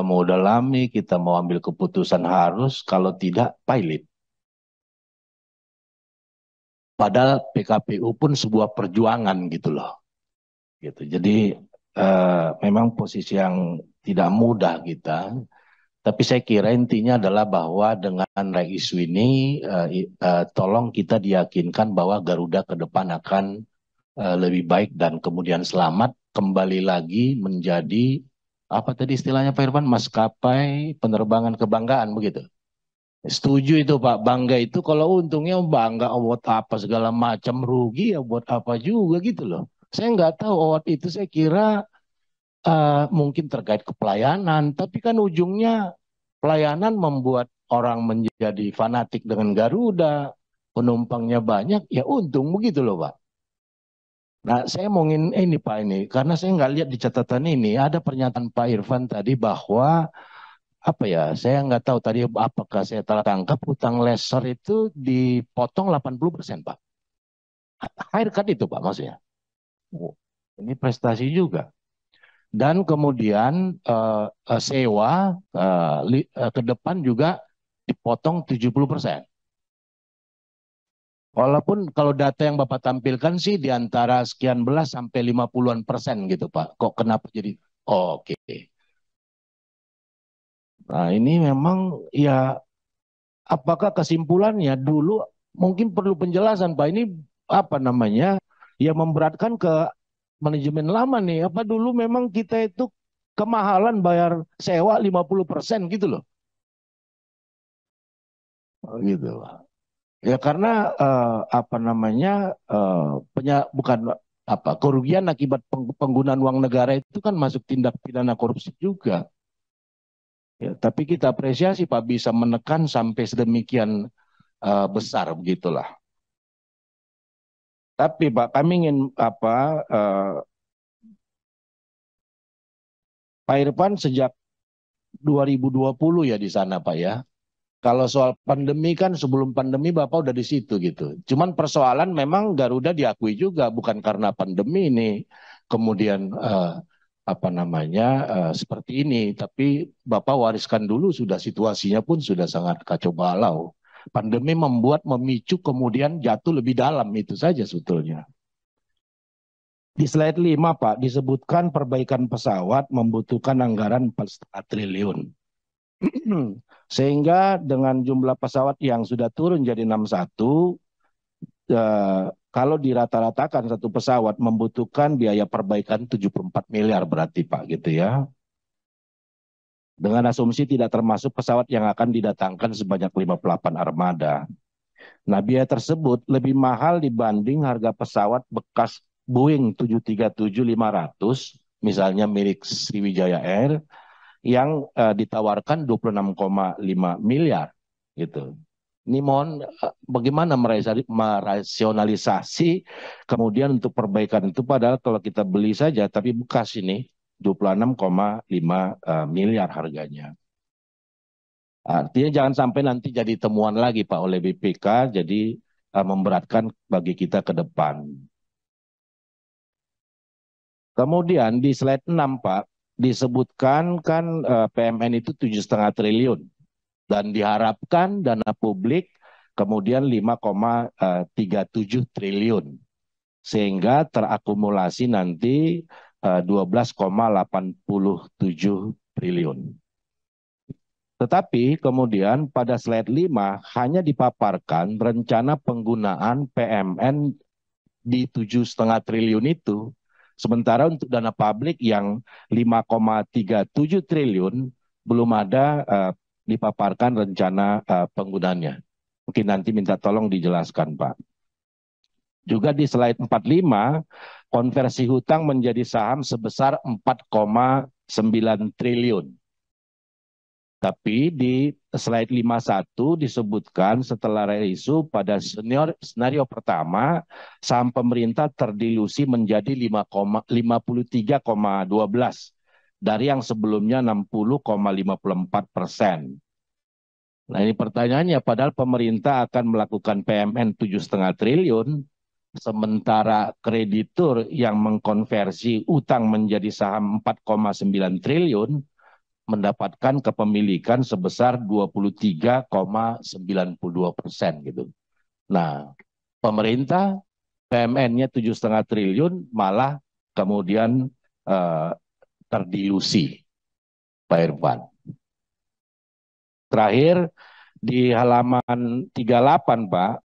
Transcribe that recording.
mau dalami, kita mau ambil keputusan harus, kalau tidak pilot. Padahal PKPU pun sebuah perjuangan gitu loh. Gitu. Jadi memang posisi yang tidak mudah kita. Tapi saya kira intinya adalah bahwa dengan isu ini, tolong kita diyakinkan bahwa Garuda ke depan akan lebih baik dan kemudian selamat kembali lagi menjadi apa tadi istilahnya Pak Irfan, maskapai penerbangan kebanggaan begitu. Setuju itu Pak, bangga itu kalau untungnya bangga buat apa segala macam, rugi ya buat apa juga gitu loh. Saya nggak tahu awat itu, saya kira mungkin terkait kepelayanan, tapi kan ujungnya pelayanan membuat orang menjadi fanatik dengan Garuda, penumpangnya banyak, ya untung begitu loh Pak. Nah, saya mau ini Pak ini, karena saya nggak lihat di catatan ini, ada pernyataan Pak Irfan tadi bahwa apa ya, saya nggak tahu tadi apakah saya telah tangkap utang lessor itu dipotong 80% Pak. Haircut itu Pak maksudnya. Oh, ini prestasi juga. Dan kemudian sewa ke depan juga dipotong 70%. Walaupun kalau data yang Bapak tampilkan sih di antara sekian belas sampai 50-an persen gitu Pak. Kok kenapa jadi? Oh, oke. Nah ini memang ya, apakah kesimpulannya dulu mungkin perlu penjelasan Pak. Ini apa namanya? Ya memberatkan ke manajemen lama nih. Apa dulu memang kita itu kemahalan bayar sewa 50% gitu loh. Oh, gitu. Ya karena apa namanya, bukan apa, kerugian akibat penggunaan uang negara itu kan masuk tindak pidana korupsi juga. Ya, tapi kita apresiasi Pak bisa menekan sampai sedemikian besar begitulah. Tapi Pak kami ingin apa, Pak Irfan sejak 2020 ya di sana Pak ya. Kalau soal pandemi kan sebelum pandemi Bapak udah di situ gitu. Cuman persoalan memang Garuda diakui juga bukan karena pandemi ini kemudian apa namanya seperti ini, tapi Bapak wariskan dulu sudah situasinya pun sudah sangat kacau balau. Pandemi membuat memicu kemudian jatuh lebih dalam itu saja sebetulnya. Di slide 5 Pak disebutkan perbaikan pesawat membutuhkan anggaran 4,5 triliun. Sehingga dengan jumlah pesawat yang sudah turun jadi 61, kalau dirata-ratakan satu pesawat membutuhkan biaya perbaikan 74 miliar berarti Pak gitu ya. Dengan asumsi tidak termasuk pesawat yang akan didatangkan sebanyak 58 armada. Nah biaya tersebut lebih mahal dibanding harga pesawat bekas Boeing 737-500 misalnya milik Sriwijaya Air yang ditawarkan 26,5 miliar gitu. Ini mohon bagaimana merasionalisasi kemudian untuk perbaikan itu, padahal kalau kita beli saja tapi bekas ini 26,5 miliar harganya. Artinya jangan sampai nanti jadi temuan lagi Pak oleh BPK, jadi memberatkan bagi kita ke depan. Kemudian di slide 6 Pak disebutkan kan PMN itu 7,5 triliun dan diharapkan dana publik kemudian 5,37 triliun sehingga terakumulasi nanti 12,87 triliun. Tetapi kemudian pada slide 5 hanya dipaparkan rencana penggunaan PMN di 7,5 triliun itu. Sementara untuk dana publik yang 5,37 triliun belum ada dipaparkan rencana penggunaannya. Mungkin nanti minta tolong dijelaskan Pak. Juga di slide 45, konversi hutang menjadi saham sebesar 4,9 triliun. Tapi di slide 51 disebutkan setelah reisu pada senario pertama, saham pemerintah terdilusi menjadi 53,12 dari yang sebelumnya 60,54%. Nah ini pertanyaannya, padahal pemerintah akan melakukan PMN 7,5 triliun, sementara kreditur yang mengkonversi utang menjadi saham 4,9 triliun, mendapatkan kepemilikan sebesar 23,92% gitu. Nah, pemerintah PMN-nya 7,5 triliun malah kemudian eh, terdilusi, Pak Irfan. Terakhir di halaman 38, Pak,